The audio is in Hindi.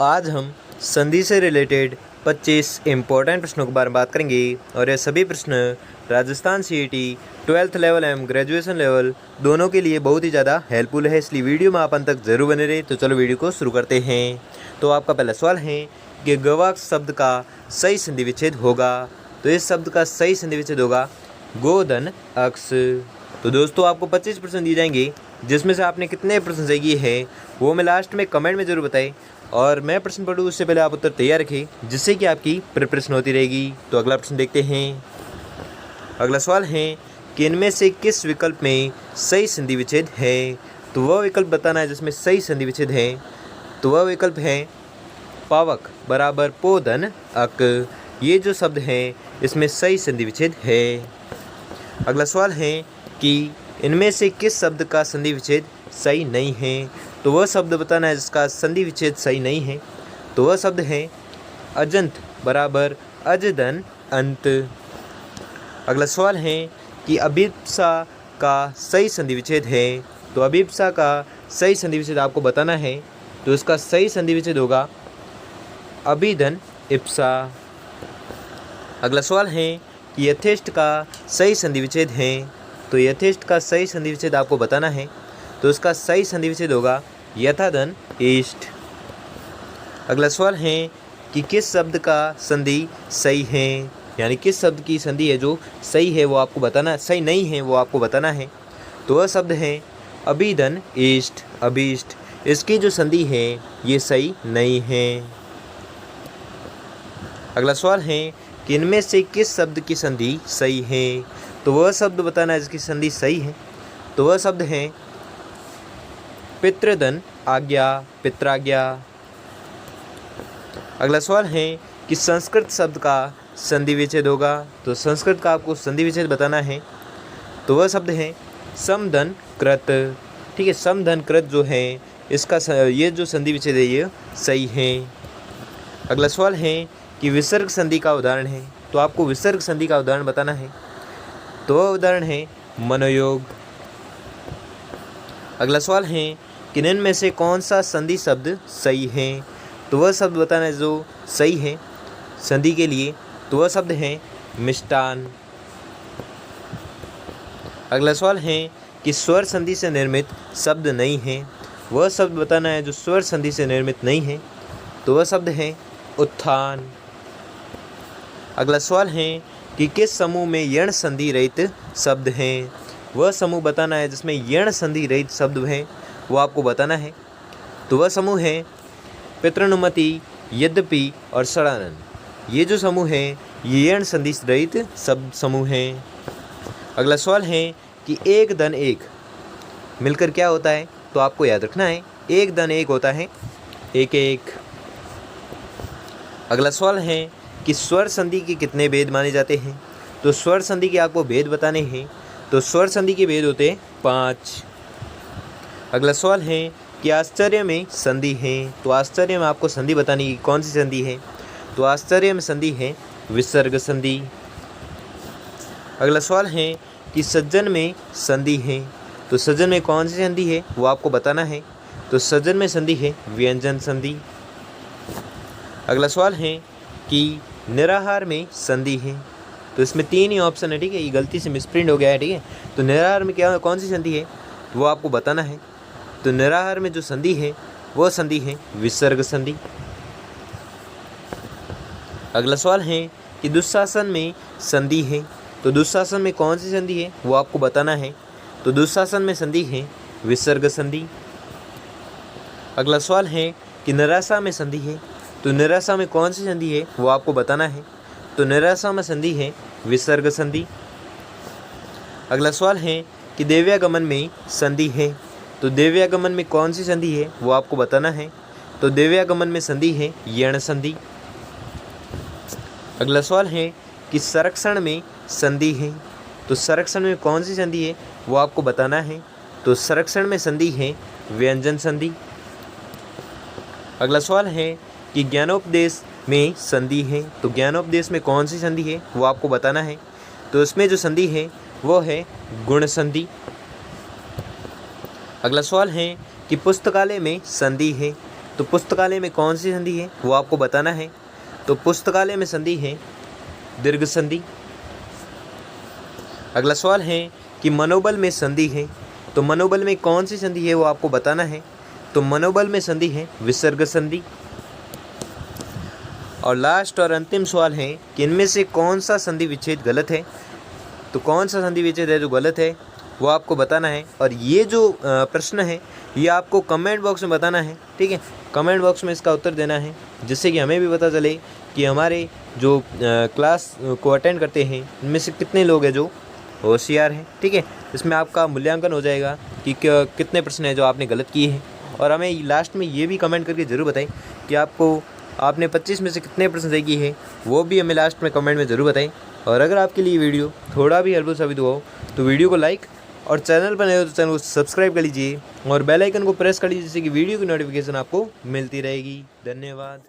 आज हम संधि से रिलेटेड 25 इम्पोर्टेंट प्रश्नों के बारे में बात करेंगे और ये सभी प्रश्न राजस्थान सीईटी 12th लेवल एवं ग्रेजुएशन लेवल दोनों के लिए बहुत ही ज़्यादा हेल्पफुल है, इसलिए वीडियो में आप अंत तक जरूर बने रहे। तो चलो वीडियो को शुरू करते हैं। तो आपका पहला सवाल है कि गवाक्ष शब्द का सही संधि विच्छेद होगा। तो इस शब्द का सही संधि विच्छेद होगा गोधन अक्ष। तो दोस्तों आपको 25% दिए जाएंगे, जिसमें से आपने कितने प्रश्न सही किए हैं वो मैं लास्ट में कमेंट में ज़रूर बताएं। और मैं प्रश्न पढ़ूँ उससे पहले आप उत्तर तैयार रखें, जिससे कि आपकी प्रिपरेशन होती रहेगी। तो अगला प्रश्न देखते हैं। अगला सवाल है कि इनमें से किस विकल्प में सही संधि विच्छेद है। तो वह विकल्प बताना है जिसमें सही संधि विच्छेद है। तो वह विकल्प है पावक बराबर पोधन अक। ये जो शब्द है इसमें सही संधि विच्छेद है। अगला सवाल है कि इनमें से किस शब्द का संधि विच्छेद सही नहीं है। तो वह शब्द बताना है जिसका संधि विच्छेद सही नहीं है। तो वह शब्द है अजंत बराबर अजदन अंत। अगला सवाल है कि अभिप्सा का सही संधि विच्छेद है। तो अभिप्सा का सही संधि विच्छेद आपको बताना है। तो इसका सही संधि विच्छेद होगा अभिधन इप्सा। अगला सवाल है कि यथेष्ट का सही संधि विच्छेद है। तो यथेष्ट का सही संधि विच्छेद आपको बताना है। तो इसका सही संधि विच्छेद होगा यथाधन इष्ट। अगला सवाल है कि किस शब्द का संधि सही है, यानी किस शब्द की संधि है जो सही है वो आपको बताना, सही नहीं है वो आपको बताना है। तो वह शब्द है अभिधन इष्ट अभीष्ट। इसकी जो संधि है ये सही नहीं है। अगला सवाल है कि इनमें से किस शब्द की संधि सही है। तो वह शब्द बताना है जिसकी संधि सही है। तो वह शब्द है पितृधन आज्ञा पित्राज्ञा। अगला सवाल है कि संस्कृत शब्द का संधि विच्छेद होगा। तो संस्कृत का आपको संधि विच्छेद बताना है। तो वह शब्द है समधन कृत। ठीक है, समधन कृत जो है इसका ये जो संधि विच्छेद है ये सही है। अगला सवाल है कि विसर्ग संधि का उदाहरण है। तो आपको विसर्ग संधि का उदाहरण बताना है। तो वह उदाहरण है मनोयोग। अगला सवाल है कि इनमें से कौन सा संधि शब्द सही है। तो वह शब्द बताना है जो सही है संधि के लिए। तो वह शब्द है मिष्टान। अगला सवाल है कि स्वर संधि से निर्मित शब्द नहीं है। वह शब्द बताना है जो स्वर संधि से निर्मित नहीं है। तो वह शब्द है उत्थान। अगला सवाल है कि किस समूह में यण संधि रहित शब्द हैं। वह समूह बताना है जिसमें यण संधि रहित शब्द हैं, वो आपको बताना है। तो वह समूह है पितृनुमति यद्यपि और षडानन। ये जो समूह है ये यण संधि रहित शब्द समूह हैं। अगला सवाल है कि एक धन एक मिलकर क्या होता है। तो आपको याद रखना है एक धन एक होता है एक एक। अगला सवाल है कि स्वर संधि के कितने भेद माने जाते हैं। तो स्वर संधि के आपको भेद बताने हैं। तो स्वर संधि के भेद होते हैं 5। अगला सवाल है कि आश्चर्य में संधि है। तो आश्चर्य में आपको संधि बतानी है, कौन सी संधि है। तो आश्चर्य में संधि है विसर्ग संधि। अगला सवाल है कि सज्जन में संधि है। तो सज्जन में कौन सी संधि है वो आपको बताना है। तो सज्जन में संधि है व्यंजन संधि। अगला सवाल है कि निराहार में संधि है। तो इसमें 3 ही ऑप्शन है, ठीक है, ये गलती से मिसप्रिंट हो गया है, ठीक है। तो निराहार में क्या कौन सी संधि है वो आपको बताना है। तो निराहार में जो संधि है वो संधि है विसर्ग संधि। अगला सवाल है कि दुशासन में संधि है। तो दुशासन में कौन सी संधि है वो आपको बताना है। तो दुशासन में संधि है विसर्ग संधि। अगला सवाल है कि निराशा में संधि है। तो निराशा में कौन सी संधि है वो आपको बताना है। तो निराशा में संधि है विसर्ग संधि। अगला सवाल है कि देव्यागमन में संधि है। तो देव्यागमन में कौन सी संधि है वो आपको बताना है। तो देव्यागमन में संधि है यण संधि। अगला सवाल है कि संरक्षण में संधि है। तो संरक्षण में कौन सी संधि है वो आपको बताना है। तो संरक्षण में संधि है व्यंजन संधि। अगला सवाल है कि ज्ञानोपदेश में संधि है। तो ज्ञानोपदेश में कौन सी संधि है वो आपको बताना है। तो इसमें जो संधि है वो है गुण संधि। अगला सवाल है कि पुस्तकालय में संधि है। तो पुस्तकालय में कौन सी संधि है वो आपको बताना है। तो पुस्तकालय में संधि है दीर्घ संधि। अगला सवाल है कि मनोबल में संधि है, तो मनोबल में कौन सी संधि है वो आपको बताना है। तो मनोबल में संधि है विसर्ग संधि। और लास्ट और अंतिम सवाल है कि इनमें से कौन सा संधि विच्छेद गलत है। तो कौन सा संधि विच्छेद है जो गलत है वो आपको बताना है। और ये जो प्रश्न है ये आपको कमेंट बॉक्स में बताना है, ठीक है। कमेंट बॉक्स में इसका उत्तर देना है, जिससे कि हमें भी पता चले कि हमारे जो क्लास को अटेंड करते हैं इनमें से कितने लोग हैं जो होशियार हैं, ठीक है। इसमें आपका मूल्यांकन हो जाएगा कि कितने प्रश्न हैं जो आपने गलत किए हैं। और हमें लास्ट में ये भी कमेंट करके ज़रूर बताएं कि आपने 25 में से कितने प्रश्न सही किए हैं, वो भी हमें लास्ट में कमेंट में ज़रूर बताएं। और अगर आपके लिए वीडियो थोड़ा भी हेल्पफुल साबित हुआ हो तो वीडियो को लाइक और चैनल पर नए हो तो चैनल को सब्सक्राइब कर लीजिए और बेल आइकन को प्रेस कर लीजिए, जिससे कि वीडियो की नोटिफिकेशन आपको मिलती रहेगी। धन्यवाद।